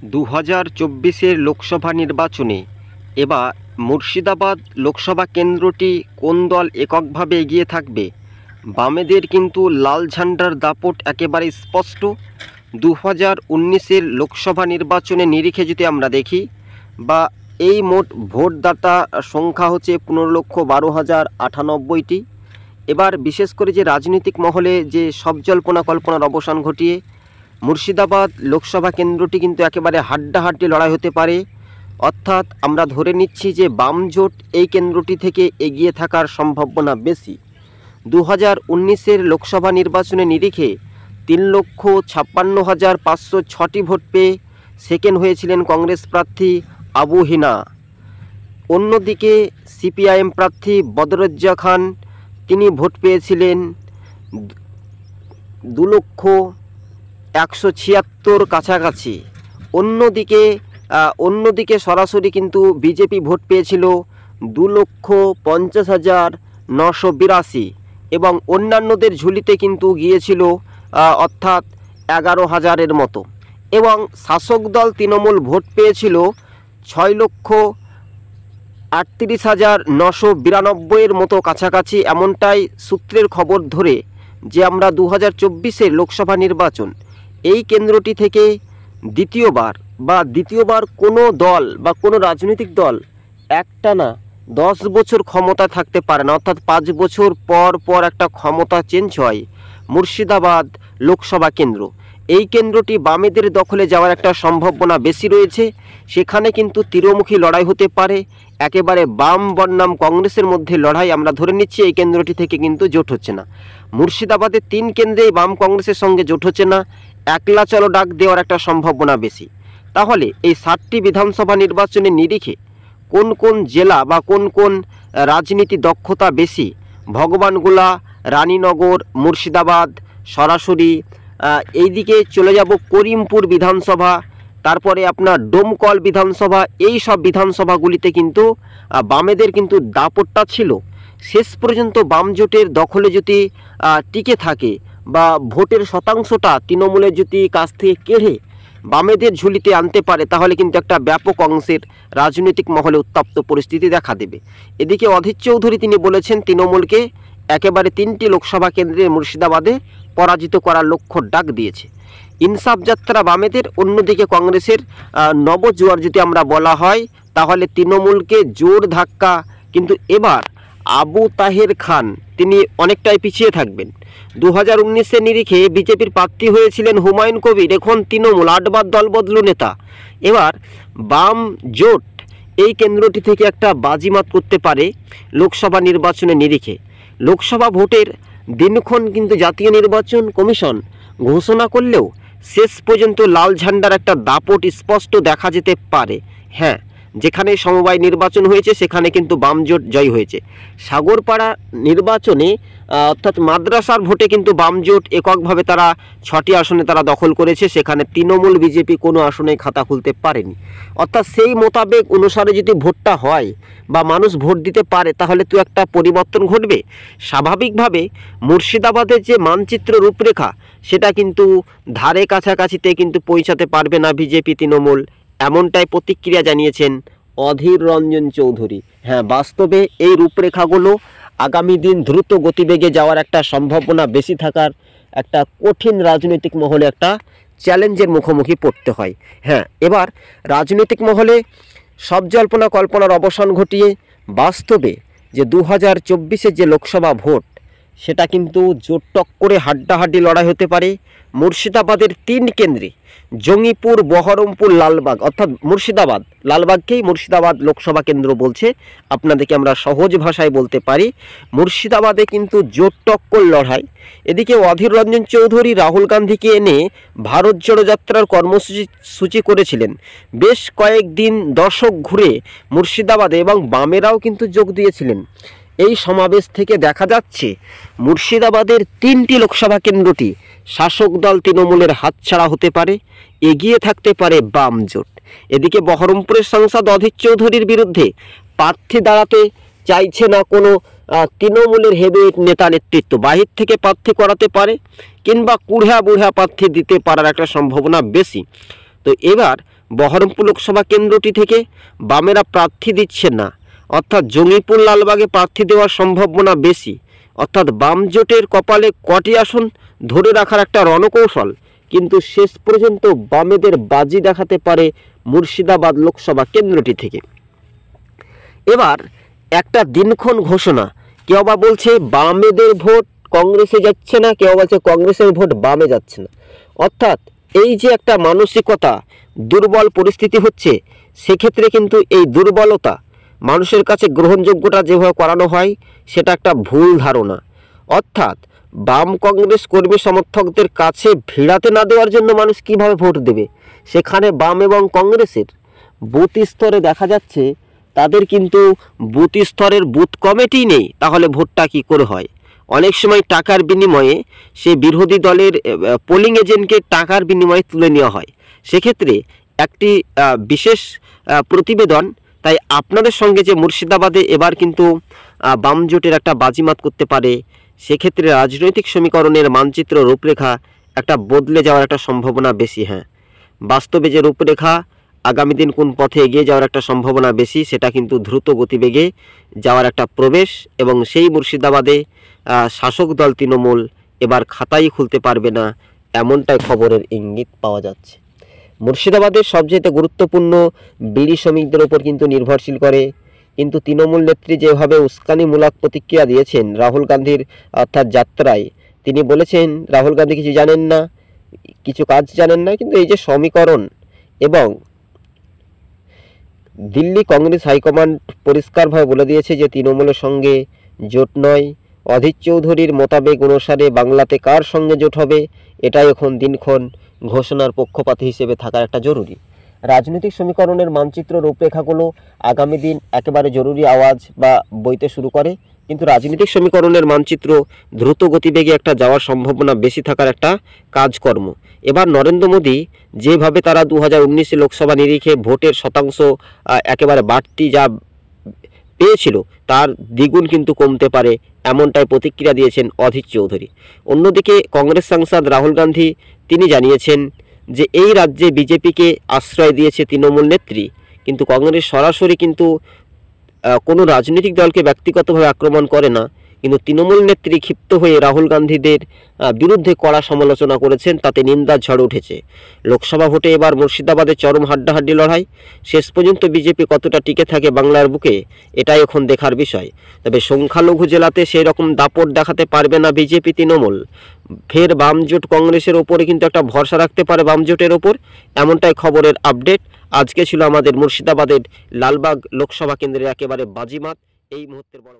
2024 লোকসভা নির্বাচনে এবার মুর্শিদাবাদ লোকসভা কেন্দ্রটি কোন দল এককভাবে এগিয়ে থাকবে? বামেদের কিন্তু লাল ঝান্ডার দাপট একেবারে স্পষ্ট। 2019 লোকসভা নির্বাচনে নিরিখে যদি আমরা দেখি বা এই মোট ভোটদাতা সংখ্যা হচ্ছে 15,12,098টি। এবার বিশেষ করে যে রাজনৈতিক মহলে যে সব জল্পনা কল্পনার অবসান ঘটিয়ে মুর্শিদাবাদ লোকসভা কেন্দ্রটি কিন্তু একেবারে হাড্ডাহাড্ডি লড়াই হতে পারে, অর্থাৎ আমরা ধরে নিচ্ছি যে বাম জোট এই কেন্দ্রটি থেকে এগিয়ে থাকার সম্ভাবনা বেশি। 2019 লোকসভা নির্বাচনে নিরিখে 3,56,506টি ভোট পেয়ে সেকেন্ড হয়েছিলেন কংগ্রেস প্রার্থী আবু হিনা। অন্যদিকে সিপিআইএম প্রার্থী বদরুজ্জা খান তিনি ভোট পেয়েছিলেন 2,176,000 কাছাকাছি। অন্যদিকে সরাসরি কিন্তু বিজেপি ভোট পেয়েছিল 2,50,982 এবং অন্যান্যদের ঝুলিতে কিন্তু গিয়েছিল অর্থাৎ 11,000-এর মতো। এবং শাসক দল তৃণমূল ভোট পেয়েছিল 6,38,992-এর মতো কাছাকাছি। এমনটাই সূত্রের খবর ধরে যে আমরা 2024 লোকসভা নির্বাচন এই কেন্দ্রটি থেকে দ্বিতীয়বার কোনো দল বা কোনো রাজনৈতিক দল একটানা 10 বছর ক্ষমতা থাকতে পারে না, অর্থাৎ 5 বছর পর পর একটা ক্ষমতা চেঞ্জ হয়। মুর্শিদাবাদ লোকসভা কেন্দ্র এই কেন্দ্রটি বামেদের দখলে যাওয়ার একটা সম্ভাবনা বেশি রয়েছে। সেখানে কিন্তু তীরমুখী লড়াই হতে পারে, একেবারে বাম বনাম কংগ্রেসের মধ্যে লড়াই। আমরা ধরে নিচ্ছি এই কেন্দ্রটি থেকে কিন্তু জোট হচ্ছে না। মুর্শিদাবাদের 3 কেন্দ্রেই বাম কংগ্রেসের সঙ্গে জোট হচ্ছে না, একলা চলো ডাক দেওয়ার একটা সম্ভাবনা বেশি। তাহলে এই 7টি বিধানসভা নির্বাচনের নিরিখে কোন কোন জেলা বা কোন কোন রাজনীতি দক্ষতা বেশি? ভগবানগোলা, রানীনগর, মুর্শিদাবাদ, সরাসরি এইদিকে চলে যাব করিমপুর বিধানসভা, তারপরে আপনার ডোমকল বিধানসভা। এই সব বিধানসভাগুলিতে কিন্তু বামেদের কিন্তু দাপটটা ছিল। শেষ পর্যন্ত বাম জোটের দখলে যদি টিকে থাকে বা ভোটের শতাংশটা তৃণমূলের যদি কাছ থেকে কেড়ে বামেদের ঝুলিতে আনতে পারে, তাহলে কিন্তু একটা ব্যাপক অংশের রাজনৈতিক মহলে উত্তপ্ত পরিস্থিতি দেখা দেবে। এদিকে অধীর চৌধুরী তিনি বলেছেন তৃণমূলকে একেবারে 3টি লোকসভা কেন্দ্রে মুর্শিদাবাদে পরাজিত করার লক্ষ্য ডাক দিয়েছে। ইনসাফ যাত্রা বামেদের, অন্যদিকে কংগ্রেসের নবজোয়ার যদি আমরা বলা হয়, তাহলে তৃণমূলকে জোর ধাক্কা কিন্তু এবার আবু তাহের খান তিনি অনেকটাই পিছিয়ে থাকবেন। 2019 নিরিখে বিজেপির প্রার্থী হয়েছিলেন হুমায়ুন কবির, এখন তৃণমূল 8 বার দলবদলু নেতা। এবার বাম জোট এই কেন্দ্রটি থেকে একটা বাজিমাত করতে পারে লোকসভা নির্বাচনের নিরিখে। লোকসভা ভোটের দিনক্ষণ কিন্তু জাতীয় নির্বাচন কমিশন ঘোষণা করলেও শেষ পর্যন্ত লাল ঝান্ডার একটা দাপট স্পষ্ট দেখা যেতে পারে। হ্যাঁ, যেখানে সমবায় নির্বাচন হয়েছে সেখানে কিন্তু বাম জোট জয় হয়েছে। সাগরপাড়া নির্বাচনে অর্থাৎ মাদ্রাসার ভোটে কিন্তু বাম জোট এককভাবে তারা 6টি আসনে তারা দখল করেছে, সেখানে তৃণমূল বিজেপি কোনো আসনে খাতা খুলতে পারেনি। অর্থাৎ সেই মোতাবেক অনুসারে যদি ভোটটা হয় বা মানুষ ভোট দিতে পারে, তাহলে তো একটা পরিবর্তন ঘটবে। স্বাভাবিকভাবে মুর্শিদাবাদের যে মানচিত্র রূপরেখা সেটা কিন্তু ধারে কাছাকাছিতে কিন্তু পৌঁছাতে পারবে না বিজেপি তৃণমূল, এমনটাই প্রতিক্রিয়া জানিয়েছেন অধীর রঞ্জন চৌধুরী। হ্যাঁ, বাস্তবে এই রূপরেখাগুলো আগামী দিন দ্রুত গতিবেগে যাওয়ার একটা সম্ভাবনা বেশি থাকার একটা কঠিন রাজনৈতিক মহলে একটা চ্যালেঞ্জের মুখোমুখি পড়তে হয়। হ্যাঁ, এবার রাজনৈতিক মহলে সব জল্পনা কল্পনার অবসান ঘটিয়ে বাস্তবে যে 2024 যে লোকসভা ভোট সেটা কিন্তু জোর টক্করে হাড্ডাহাড্ডি লড়াই হতে পারে। মুর্শিদাবাদের 3 কেন্দ্রে জঙ্গিপুর, বহরমপুর, লালবাগ, অর্থাৎ মুর্শিদাবাদ, লালবাগকেই মুর্শিদাবাদ লোকসভা কেন্দ্র বলছে, আপনাদেরকে আমরা সহজ ভাষায় বলতে পারি। মুর্শিদাবাদে কিন্তু জোর টক্কর লড়াই। এদিকে অধীর রঞ্জন চৌধুরী রাহুল গান্ধীকে এনে ভারত জোড়ো যাত্রার কর্মসূচি করেছিলেন। বেশ কয়েকদিন দশক ঘুরে মুর্শিদাবাদে এবং বামেরাও কিন্তু যোগ দিয়েছিলেন। এই সমাবেশ থেকে দেখা যাচ্ছে মুর্শিদাবাদের 3টি লোকসভা কেন্দ্রটি শাসক দল তৃণমূলের হাতছাড়া হতে পারে, এগিয়ে থাকতে পারে বাম জোট। এদিকে বহরমপুরের সাংসদ অধীর চৌধুরীর বিরুদ্ধে প্রার্থী দাঁড়াতে চাইছে না কোনো তৃণমূলের হেভিওয়েট নেতা নেতৃত্ব, বাহির থেকে প্রার্থী করাতে পারে কিংবা কুড়া বুড়া প্রার্থী দিতে পারার একটা সম্ভাবনা বেশি। তো এবার বহরমপুর লোকসভা কেন্দ্রটি থেকে বামেরা প্রার্থী দিচ্ছে না, অর্থাৎ জঙ্গিপুর লালবাগে প্রার্থী দেওয়ার সম্ভাবনা বেশি। অর্থাৎ বাম জোটের কপালে কটি আসন ধরে রাখার একটা রণকৌশল, কিন্তু শেষ পর্যন্ত বামেদের বাজি দেখাতে পারে মুর্শিদাবাদ লোকসভা কেন্দ্রটি থেকে। এবার একটা দিনক্ষণ ঘোষণা, কেউ বা বলছে বামেদের ভোট কংগ্রেসে যাচ্ছে না, কেউ বলছে কংগ্রেসের ভোট বামে যাচ্ছে না। অর্থাৎ এই যে একটা মানসিকতা দুর্বল পরিস্থিতি হচ্ছে, সেক্ষেত্রে কিন্তু এই দুর্বলতা মানুষের কাছে গ্রহণযোগ্যতা যেভাবে করানো হয় সেটা একটা ভুল ধারণা। অর্থাৎ বাম কংগ্রেস কর্মী সমর্থকদের কাছে ভিড়াতে না দেওয়ার জন্য মানুষ কিভাবে ভোট দেবে? সেখানে বাম এবং কংগ্রেসের বুথ স্তরে দেখা যাচ্ছে তাদের কিন্তু বুথ স্তরের বুথ কমিটি নেই, তাহলে ভোটটা কি করে হয়? অনেক সময় টাকার বিনিময়ে সে বিরোধী দলের পোলিং এজেন্টকে টাকার বিনিময়ে তুলে নেওয়া হয়। সেক্ষেত্রে একটি বিশেষ প্রতিবেদন, তাই আপনাদের সঙ্গে যে মুর্শিদাবাদে এবার কিন্তু বাম জোটের একটা বাজিমাত করতে পারে, সেক্ষেত্রে রাজনৈতিক সমীকরণের মানচিত্র রূপরেখা একটা বদলে যাওয়ার একটা সম্ভাবনা বেশি। হ্যাঁ, বাস্তবে যে রূপরেখা আগামী দিন কোন পথে এগিয়ে যাওয়ার একটা সম্ভাবনা বেশি, সেটা কিন্তু দ্রুত গতিবেগে যাওয়ার একটা প্রবেশ, এবং সেই মুর্শিদাবাদে শাসক দল তৃণমূল এবার খাতাই খুলতে পারবে না, এমনটাই খবরের ইঙ্গিত পাওয়া যাচ্ছে। মুর্শিদাবাদের সবচেয়ে গুরুত্বপূর্ণ বিড়ি শ্রমিকদের ওপর কিন্তু নির্ভরশীল করে, কিন্তু তৃণমূল নেত্রী যেভাবে উস্কানিমূলক প্রতিক্রিয়া দিয়েছেন রাহুল গান্ধীর অর্থাৎ যাত্রায়, তিনি বলেছেন রাহুল গান্ধী কিছু জানেন না, কিছু কাজ জানেন না, কিন্তু এই যে সমীকরণ এবং দিল্লি কংগ্রেস হাইকমান্ড পরিষ্কারভাবে বলে দিয়েছে যে তৃণমূলের সঙ্গে জোট নয়। অধীর চৌধুরীর মোতাবেক অনুসারে বাংলাতে কার সঙ্গে জোট হবে, এটাই এখন দিনক্ষণ ঘোষণার পক্ষপাতী হিসেবে থাকা একটা জরুরি। রাজনৈতিক সমীকরণের মানচিত্র রূপরেখাগুলো আগামী দিন একেবারে জরুরি আওয়াজ বা বইতে শুরু করে, কিন্তু রাজনৈতিক সমীকরণের মানচিত্র দ্রুত গতিবেগে একটা যাওয়ার সম্ভাবনা বেশি থাকার একটা কাজকর্ম। এবার নরেন্দ্র মোদী যেভাবে তারা 2019 লোকসভা নিরিখে ভোটের শতাংশ একেবারে বাড়তি যা পেয়েছিল তার দ্বিগুণ কিন্তু কমতে পারে, এমনটাই প্রতিক্রিয়া দিয়েছেন অধীর চৌধুরী। অন্যদিকে কংগ্রেস সাংসদ রাহুল গান্ধী তিনি জানিয়েছেন যে এই রাজ্যে বিজেপিকে আশ্রয় দিয়েছে তৃণমূল নেত্রী, কিন্তু কংগ্রেস সরাসরি কিন্তু কোনো রাজনৈতিক দলকে ব্যক্তিগতভাবে আক্রমণ করে না, কিন্তু তৃণমূল নেত্রী ক্ষিপ্ত হয়ে রাহুল গান্ধীদের বিরুদ্ধে কড়া সমালোচনা করেছেন, তাতে নিন্দার ঝড় উঠেছে। লোকসভা ভোটে এবার মুর্শিদাবাদে চরম হাড্ডাহাড্ডি লড়াই, শেষ পর্যন্ত বিজেপি কতটা টিকে থাকে বাংলার বুকে, এটাই এখন দেখার বিষয়। তবে সংখ্যালঘু জেলাতে সেই রকম দাপট দেখাতে পারবে না বিজেপি তৃণমূল, ফের বাম জোট কংগ্রেসের ওপরে কিন্তু একটা ভরসা রাখতে পারে বাম জোটের ওপর, এমনটাই খবরের আপডেট। আজকে ছিল আমাদের মুর্শিদাবাদের লালবাগ লোকসভা কেন্দ্রের একেবারে বাজিমাত এই মুহূর্তের বড়